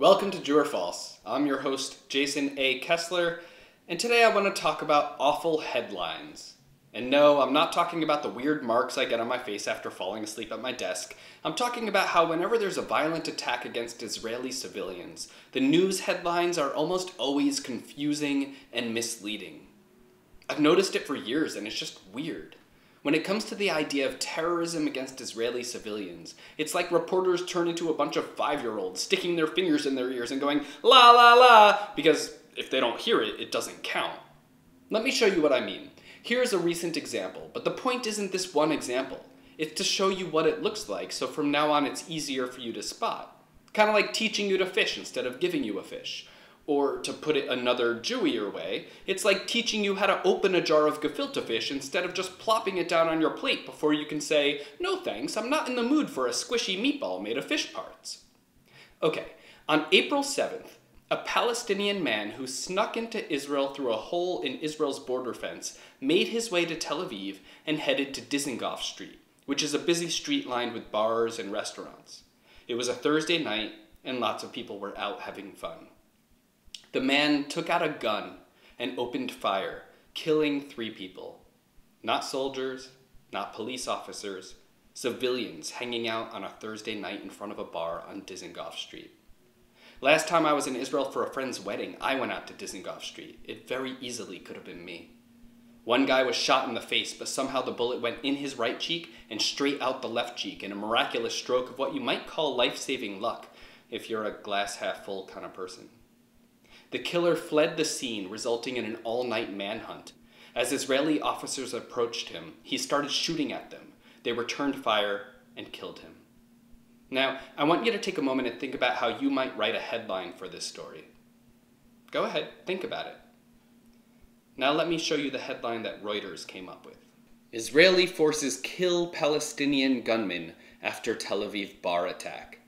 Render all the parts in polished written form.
Welcome to True or False. I'm your host, Jason A. Kessler, and today I want to talk about awful headlines. And no, I'm not talking about the weird marks I get on my face after falling asleep at my desk. I'm talking about how whenever there's a violent attack against Israeli civilians, the news headlines are almost always confusing and misleading. I've noticed it for years, and it's just weird. When it comes to the idea of terrorism against Israeli civilians, it's like reporters turn into a bunch of 5-year-olds sticking their fingers in their ears and going, la la la, because if they don't hear it, it doesn't count. Let me show you what I mean. Here's a recent example, but the point isn't this one example. It's to show you what it looks like, so from now on it's easier for you to spot. Kind of like teaching you to fish instead of giving you a fish. Or to put it another Jewier way, it's like teaching you how to open a jar of gefilte fish instead of just plopping it down on your plate before you can say, no thanks, I'm not in the mood for a squishy meatball made of fish parts. Okay, on April 7th, a Palestinian man who snuck into Israel through a hole in Israel's border fence made his way to Tel Aviv and headed to Dizengoff Street, which is a busy street lined with bars and restaurants. It was a Thursday night, and lots of people were out having fun. The man took out a gun and opened fire, killing 3 people. Not soldiers, not police officers, civilians hanging out on a Thursday night in front of a bar on Dizengoff Street. Last time I was in Israel for a friend's wedding, I went out to Dizengoff Street. It very easily could have been me. One guy was shot in the face, but somehow the bullet went in his right cheek and straight out the left cheek in a miraculous stroke of what you might call life-saving luck, if you're a glass-half-full kind of person. The killer fled the scene, resulting in an all-night manhunt. As Israeli officers approached him, he started shooting at them. They returned fire and killed him. Now, I want you to take a moment and think about how you might write a headline for this story. Go ahead, think about it. Now let me show you the headline that Reuters came up with. Israeli forces kill Palestinian gunman after Tel Aviv Bar attack.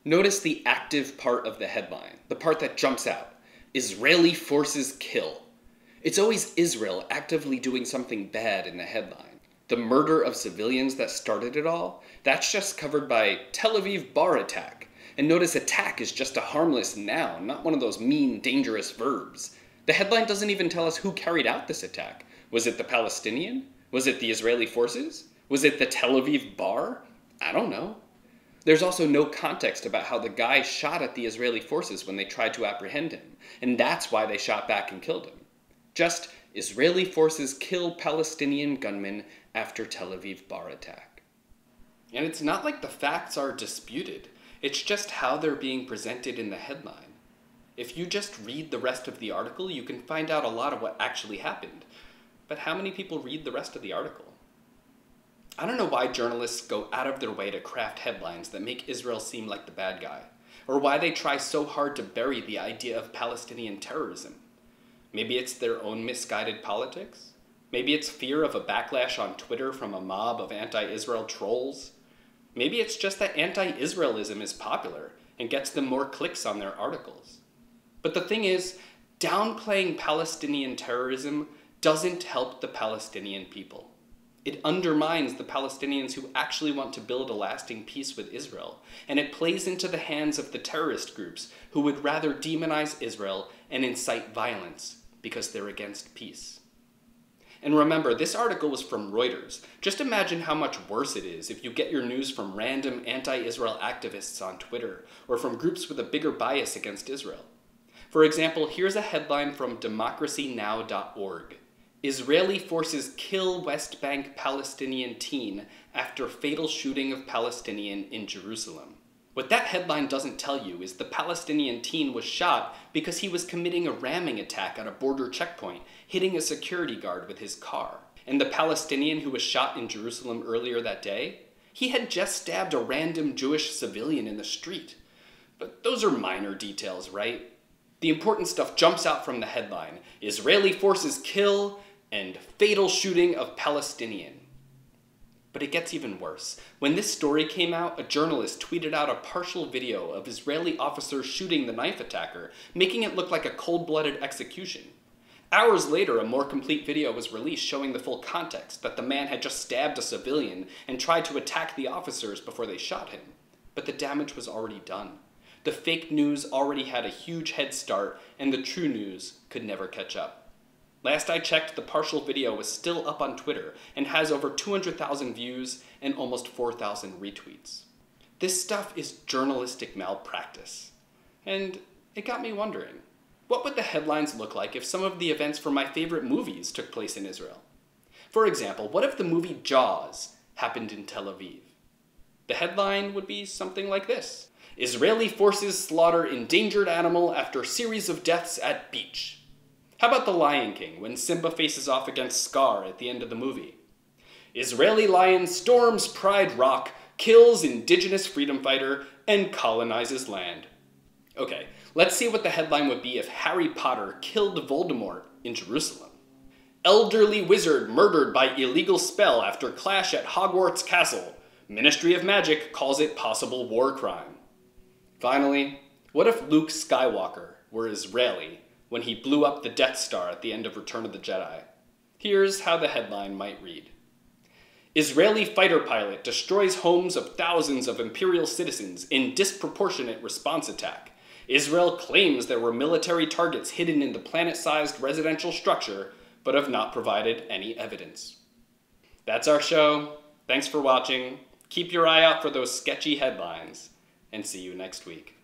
Notice the active part of the headline, the part that jumps out. Israeli forces kill. It's always Israel actively doing something bad in the headline. The murder of civilians that started it all, that's just covered by Tel Aviv Bar attack. And notice attack is just a harmless noun, not one of those mean, dangerous verbs. The headline doesn't even tell us who carried out this attack. Was it the Palestinian? Was it the Israeli forces? Was it the Tel Aviv Bar? I don't know. There's also no context about how the guy shot at the Israeli forces when they tried to apprehend him, and that's why they shot back and killed him. Just, Israeli forces kill Palestinian gunman after Tel Aviv Bar attack. And it's not like the facts are disputed, it's just how they're being presented in the headline. If you just read the rest of the article, you can find out a lot of what actually happened. But how many people read the rest of the article? I don't know why journalists go out of their way to craft headlines that make Israel seem like the bad guy, or why they try so hard to bury the idea of Palestinian terrorism. Maybe it's their own misguided politics? Maybe it's fear of a backlash on Twitter from a mob of anti-Israel trolls? Maybe it's just that anti-Israelism is popular and gets them more clicks on their articles. But the thing is, downplaying Palestinian terrorism doesn't help the Palestinian people. It undermines the Palestinians who actually want to build a lasting peace with Israel, and it plays into the hands of the terrorist groups who would rather demonize Israel and incite violence because they're against peace. And remember, this article was from Reuters. Just imagine how much worse it is if you get your news from random anti-Israel activists on Twitter, or from groups with a bigger bias against Israel. For example, here's a headline from democracynow.org. Israeli forces kill West Bank Palestinian teen after fatal shooting of Palestinian in Jerusalem. What that headline doesn't tell you is the Palestinian teen was shot because he was committing a ramming attack at a border checkpoint, hitting a security guard with his car. And the Palestinian who was shot in Jerusalem earlier that day, he had just stabbed a random Jewish civilian in the street. But those are minor details, right? The important stuff jumps out from the headline. Israeli forces kill and fatal shooting of Palestinian. But it gets even worse. When this story came out, a journalist tweeted out a partial video of Israeli officers shooting the knife attacker, making it look like a cold-blooded execution. Hours later, a more complete video was released showing the full context, that the man had just stabbed a civilian and tried to attack the officers before they shot him. But the damage was already done. The fake news already had a huge head start, and the true news could never catch up. Last I checked, the partial video was still up on Twitter and has over 200,000 views and almost 4,000 retweets. This stuff is journalistic malpractice. And it got me wondering, what would the headlines look like if some of the events from my favorite movies took place in Israel? For example, what if the movie Jaws happened in Tel Aviv? The headline would be something like this: Israeli forces slaughter endangered animal after series of deaths at beach. How about The Lion King, when Simba faces off against Scar at the end of the movie? Israeli lion storms Pride Rock, kills indigenous freedom fighter, and colonizes land. Okay, let's see what the headline would be if Harry Potter killed Voldemort in Jerusalem. Elderly wizard murdered by illegal spell after clash at Hogwarts Castle. Ministry of Magic calls it possible war crime. Finally, what if Luke Skywalker were Israeli when he blew up the Death Star at the end of Return of the Jedi? Here's how the headline might read. Israeli fighter pilot destroys homes of thousands of Imperial citizens in disproportionate response attack. Israel claims there were military targets hidden in the planet-sized residential structure, but have not provided any evidence. That's our show. Thanks for watching. Keep your eye out for those sketchy headlines, and see you next week.